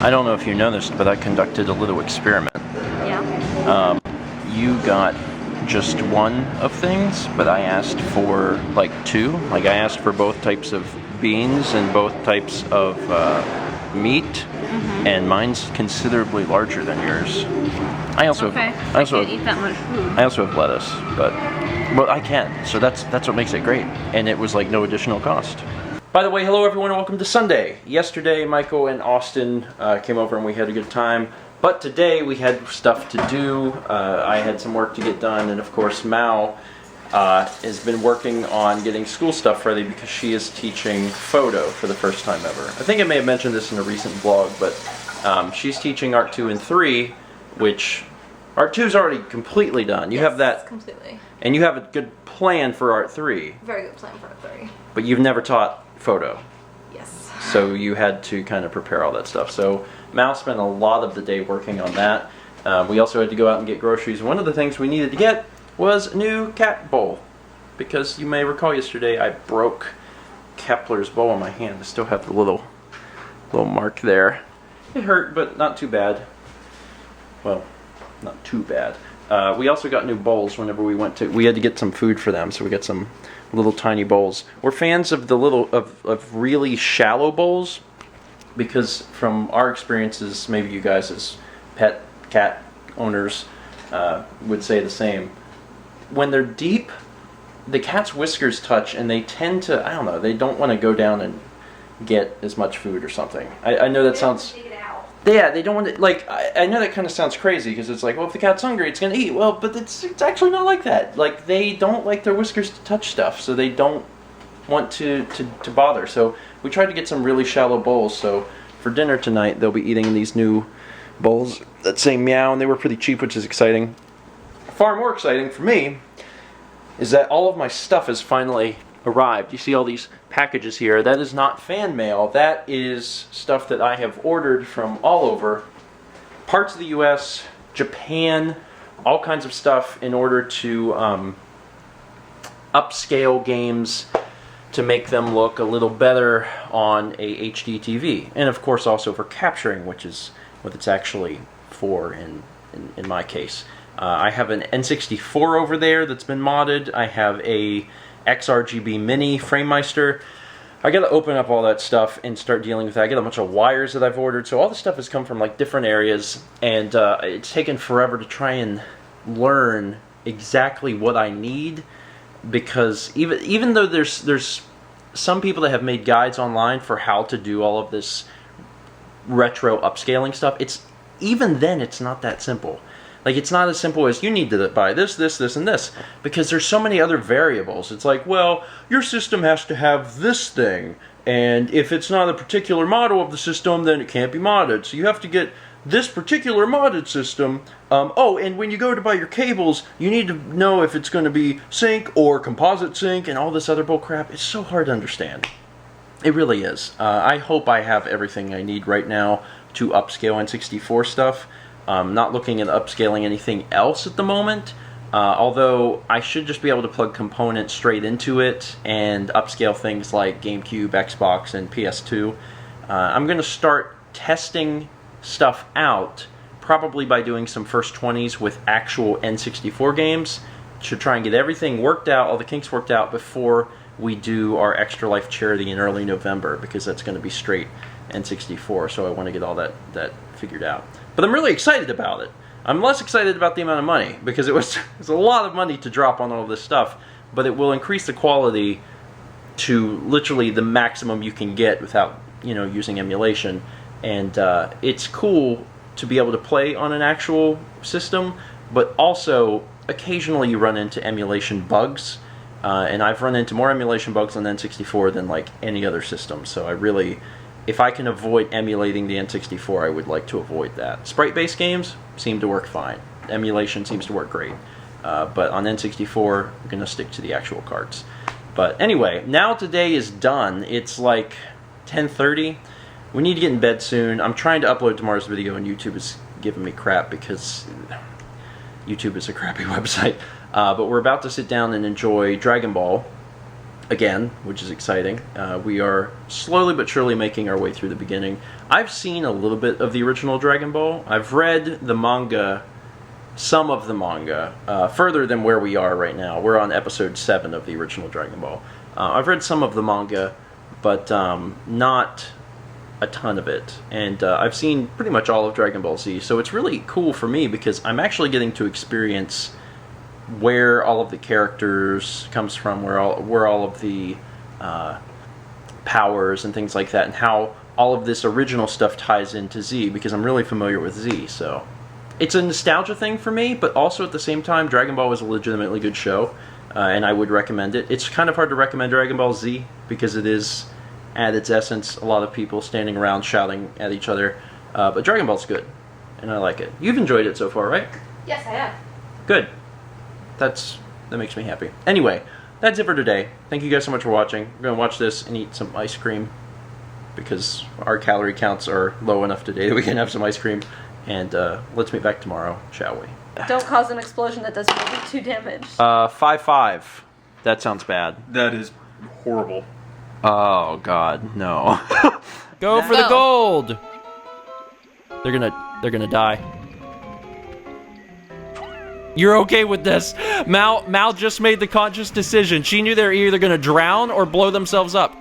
I don't know if you know this, but I conducted a little experiment. Yeah. You got just one of things, but I asked for like two. Like I asked for both types of beans and both types of meat, and mine's considerably larger than yours. I also Okay. I can't eat that much food. I also have lettuce, but well, I can. So that's what makes it great, and it was like no additional cost. By the way, hello everyone and welcome to Sunday. Yesterday, Michael and Austin came over and we had a good time. But today we had stuff to do. I had some work to get done, and of course Mao has been working on getting school stuff ready because she is teaching photo for the first time ever. I think I may have mentioned this in a recent vlog, but she's teaching Art 2 and 3, which Art 2 is already completely done. You have that completely. And you have a good plan for Art 3. Very good plan for Art 3. But you've never taught photo. Yes. So you had to kind of prepare all that stuff. So Mal spent a lot of the day working on that. We also had to go out and get groceries. One of the things we needed to get was a new cat bowl. Because you may recall yesterday I broke Kepler's bowl on my hand. I still have the little mark there. It hurt, but not too bad. Well, not too bad. We also got new bowls whenever we had to get some food for them, so we got some little tiny bowls. We're fans of the of really shallow bowls because from our experiences, maybe you guys as pet cat owners would say the same. When they're deep, the cat's whiskers touch and they tend to, I don't know, they don't want to go down and get as much food or something. I know that sounds... Yeah, they don't want to, like, I know that kind of sounds crazy because it's like, well, if the cat's hungry, it's going to eat. Well, but it's actually not like that. Like, they don't like their whiskers to touch stuff, so they don't want to bother. So we tried to get some really shallow bowls. So for dinner tonight, they'll be eating these new bowls that say Meow, and they were pretty cheap, which is exciting. Far more exciting for me is that all of my stuff has finally arrived. You see all these packages here. That is not fan mail. That is stuff that I have ordered from all over. Parts of the US, Japan, all kinds of stuff in order to upscale games to make them look a little better on a HD TV. And of course also for capturing, which is what it's actually for in my case. I have an N64 over there that's been modded. I have a XRGB Mini FrameMeister. I gotta open up all that stuff and start dealing with that. I got a bunch of wires that I've ordered, so all this stuff has come from like different areas, and it's taken forever to try and learn exactly what I need, because even though there's some people that have made guides online for how to do all of this retro upscaling stuff, even then it's not that simple. Like, it's not as simple as you need to buy this, and this, because there's so many other variables. It's like, well, your system has to have this thing, and if it's not a particular model of the system, then it can't be modded. So you have to get this particular modded system. Oh, and when you go to buy your cables, you need to know if it's going to be sync or composite sync and all this other bull crap. It's so hard to understand. It really is. I hope I have everything I need right now to upscale N64 stuff. Not looking at upscaling anything else at the moment, although I should just be able to plug components straight into it and upscale things like GameCube, Xbox, and PS2. I'm going to start testing stuff out, probably by doing some first 20s with actual N64 games, to try and get everything worked out, all the kinks worked out, before we do our Extra Life charity in early November, because that's going to be straight N64, so I want to get all that figured out. But I'm really excited about it. I'm less excited about the amount of money, because it's a lot of money to drop on all this stuff, but it will increase the quality to literally the maximum you can get without, using emulation. And it's cool to be able to play on an actual system, but also occasionally you run into emulation bugs. And I've run into more emulation bugs on N64 than like any other system, so if I can avoid emulating the N64, I would like to avoid that. Sprite-based games seem to work fine. Emulation seems to work great. But on N64, I'm going to stick to the actual cards. But anyway, now today is done. It's like 10:30. We need to get in bed soon. I'm trying to upload tomorrow's video, and YouTube is giving me crap because YouTube is a crappy website. But we're about to sit down and enjoy Dragon Ball again, which is exciting. We are slowly but surely making our way through the beginning. I've seen a little bit of the original Dragon Ball. I've read the manga, some of the manga, further than where we are right now. We're on episode 7 of the original Dragon Ball. I've read some of the manga, but not a ton of it. And I've seen pretty much all of Dragon Ball Z, so it's really cool for me because I'm actually getting to experience where all of the characters comes from, where all of the powers and things like that, and how all of this original stuff ties into Z, because I'm really familiar with Z. So it's a nostalgia thing for me, but also at the same time, Dragon Ball was a legitimately good show, and I would recommend it. It's kind of hard to recommend Dragon Ball Z because it is, at its essence, a lot of people standing around shouting at each other, but Dragon Ball's good, and I like it. You've enjoyed it so far, right? Yes, I have. Good. That makes me happy. Anyway, that's it for today. Thank you guys so much for watching. We're going to watch this and eat some ice cream because our calorie counts are low enough today that we can have some ice cream. And let's meet back tomorrow, shall we? Don't cause an explosion that does maybe 2 damage. 5-5. That sounds bad. That is horrible. Oh, God, no. Go for the gold! They're gonna die. You're okay with this. Mal just made the conscious decision. She knew they were either gonna drown or blow themselves up.